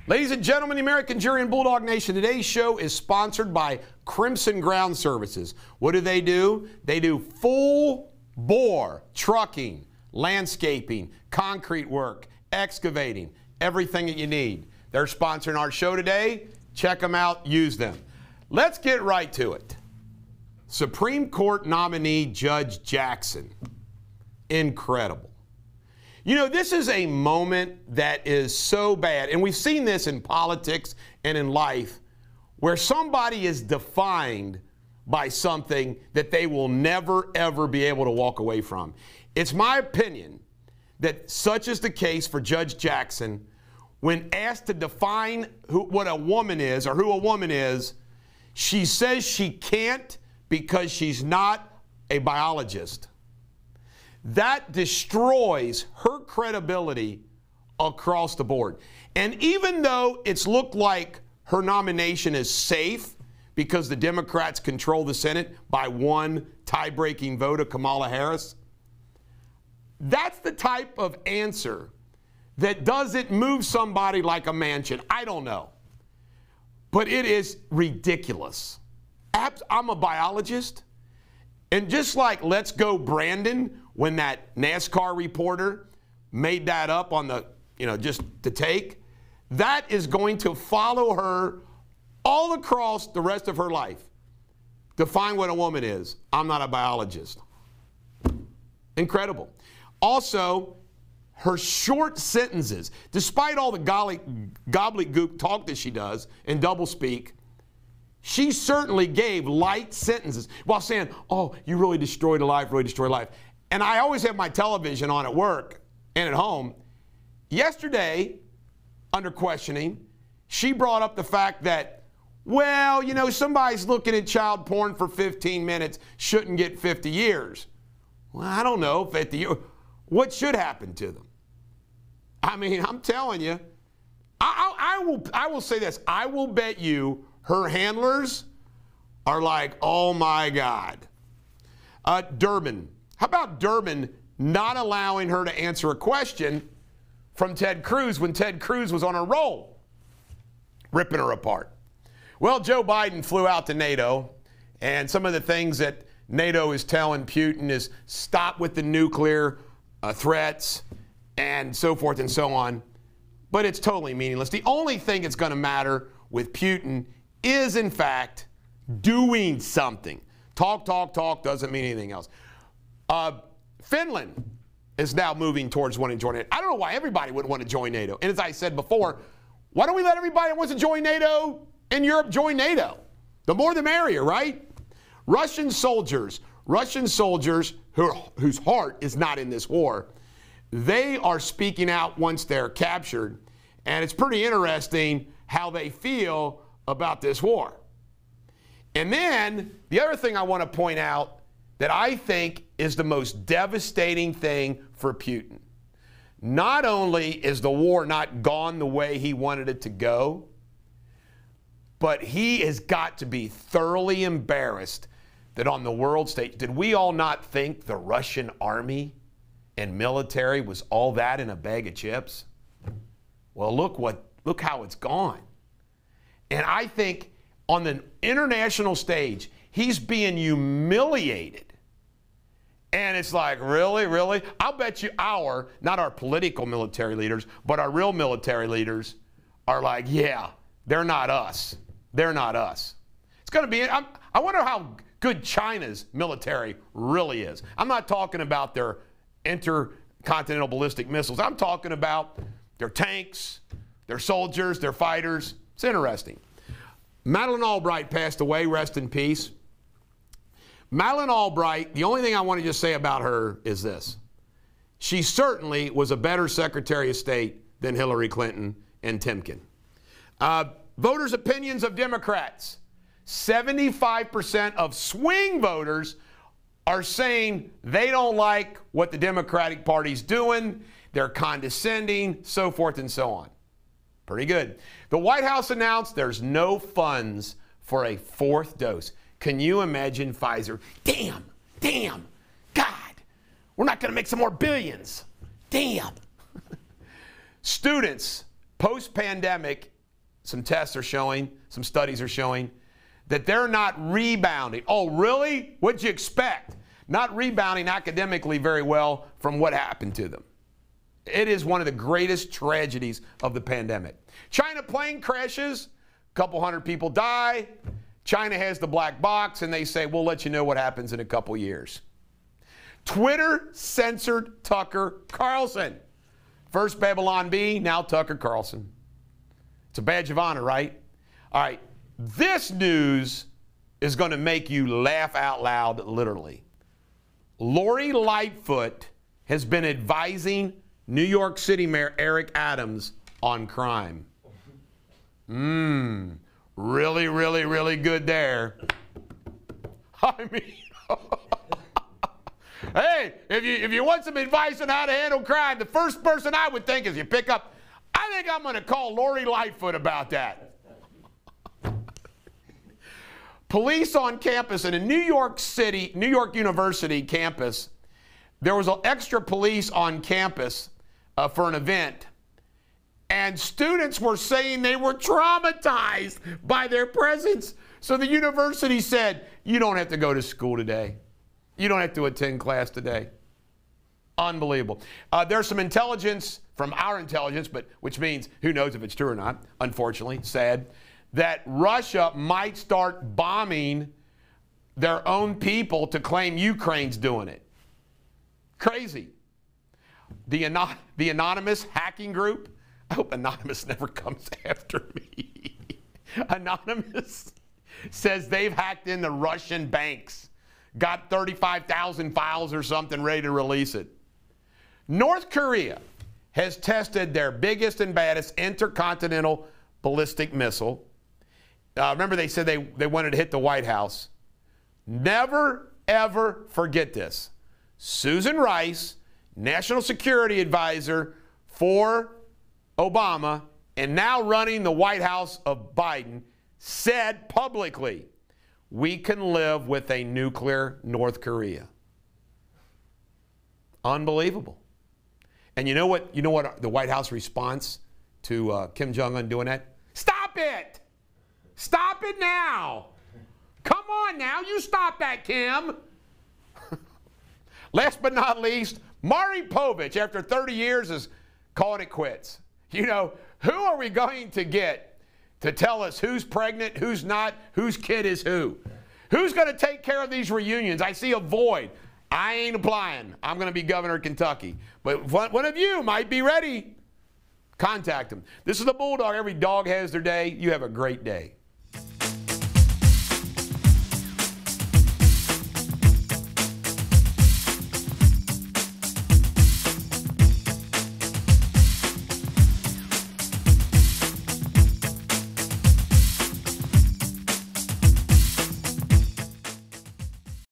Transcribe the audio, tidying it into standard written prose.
Ladies and gentlemen, the American jury and Bulldog Nation, today's show is sponsored by Crimson Ground Services. What do? They do full bore trucking, landscaping, concrete work, excavating, everything that you need. They're sponsoring our show today. Check them out, use them. Let's get right to it. Supreme Court nominee Judge Jackson. Incredible. You know, this is a moment that is so bad, and we've seen this in politics and in life, where somebody is defined by something that they will never, ever be able to walk away from. It's my opinion that such is the case for Judge Jackson. When asked to define what a woman is or who a woman is, she says she can't because she's not a biologist. That destroys her credibility across the board. And even though it's looked like her nomination is safe because the Democrats control the Senate by one tie-breaking vote of Kamala Harris, that's the type of answer that doesn't move somebody like a mansion. I don't know. But it is ridiculous. I'm a biologist. And just like Let's Go Brandon, when that NASCAR reporter made that up on the, just to take, that is going to follow her all across the rest of her life. Define what a woman is. I'm not a biologist. Incredible. Also, her short sentences, despite all the gobbledygook talk that she does and doublespeak, she certainly gave light sentences while saying, oh, you really destroyed a life, really destroyed a life. And I always have my television on at work and at home. Yesterday, under questioning, she brought up the fact that, well, somebody's looking at child porn for 15 minutes shouldn't get 50 years. Well, I don't know, 50 years. What should happen to them? I mean, I'm telling you, I will say this. I will bet you her handlers are like, oh, my God. Durbin. How about Durbin not allowing her to answer a question from Ted Cruz when Ted Cruz was on a roll, ripping her apart? Well, Joe Biden flew out to NATO, and some of the things that NATO is telling Putin is stop with the nuclear threats and so forth and so on. But it's totally meaningless. The only thing that's going to matter with Putin is, in fact, doing something. Talk doesn't mean anything else. Finland is now moving towards wanting to join NATO. I don't know why everybody would want to join NATO. And as I said before, why don't we let everybody that wants to join NATO in Europe join NATO? The more the merrier, right? Russian soldiers whose heart is not in this war, they are speaking out once they're captured. And it's pretty interesting how they feel about this war. And then the other thing I want to point out that I think is the most devastating thing for Putin. Not only is the war not gone the way he wanted it to go, but he has got to be thoroughly embarrassed that on the world stage, did we all not think the Russian army and military was all that in a bag of chips? Well, look how it's gone. And I think on the international stage, he's being humiliated. And it's like, really, really? I'll bet you not our political military leaders, but our real military leaders are like, yeah, they're not us. They're not us. It's going to be, I wonder how good China's military really is. I'm not talking about their intercontinental ballistic missiles. I'm talking about their tanks, their soldiers, their fighters. It's interesting. Madeleine Albright passed away, rest in peace. Madeleine Albright, the only thing I want to just say about her is this. She certainly was a better Secretary of State than Hillary Clinton and Timken. Voters' opinions of Democrats. 75% of swing voters are saying they don't like what the Democratic Party's doing. They're condescending, so forth and so on. Pretty good. The White House announced there's no funds for a fourth dose. Can you imagine Pfizer? Damn, God, we're not going to make some more billions. Damn. Students, post-pandemic, some tests are showing, some studies are showing, that they're not rebounding. Oh, really? What'd you expect? Not rebounding academically very well from what happened to them. It is one of the greatest tragedies of the pandemic. China plane crashes, a couple hundred people die. China has the black box, and they say, we'll let you know what happens in a couple years. Twitter censored Tucker Carlson. First Babylon Bee, now Tucker Carlson. It's a badge of honor, right? All right, this news is going to make you laugh out loud, literally. Lori Lightfoot has been advising New York City Mayor Eric Adams on crime. Really, really, really good there. I mean, hey, if you want some advice on how to handle crime, the first person I would think is you pick up, I think I'm going to call Lori Lightfoot about that. Police on campus in a New York University campus, there was extra police on campus for an event, and students were saying they were traumatized by their presence. So the university said, you don't have to go to school today. You don't have to attend class today. Unbelievable. There's some intelligence from our intelligence, but which means who knows if it's true or not, unfortunately, sad, that Russia might start bombing their own people to claim Ukraine's doing it. Crazy. The anonymous hacking group, I hope Anonymous never comes after me. Anonymous says they've hacked into Russian banks, got 35,000 files or something, ready to release it. North Korea has tested their biggest and baddest intercontinental ballistic missile. Remember they said they wanted to hit the White House. Never, ever forget this. Susan Rice, National Security Advisor for Obama, and now running the White House of Biden, said publicly, we can live with a nuclear North Korea. Unbelievable. And you know what the White House response to Kim Jong-un doing that? Stop it! Stop it now! Come on now, you stop that, Kim! Last but not least, MAURY POVICH, after 30 years, is calling it quits. You know, who are we going to get to tell us who's pregnant, who's not, whose kid is who? Who's going to take care of these reunions? I see a void. I ain't applying. I'm going to be governor of Kentucky. But one of you might be ready. Contact him. This is the Bulldog. Every dog has their day. You have a great day.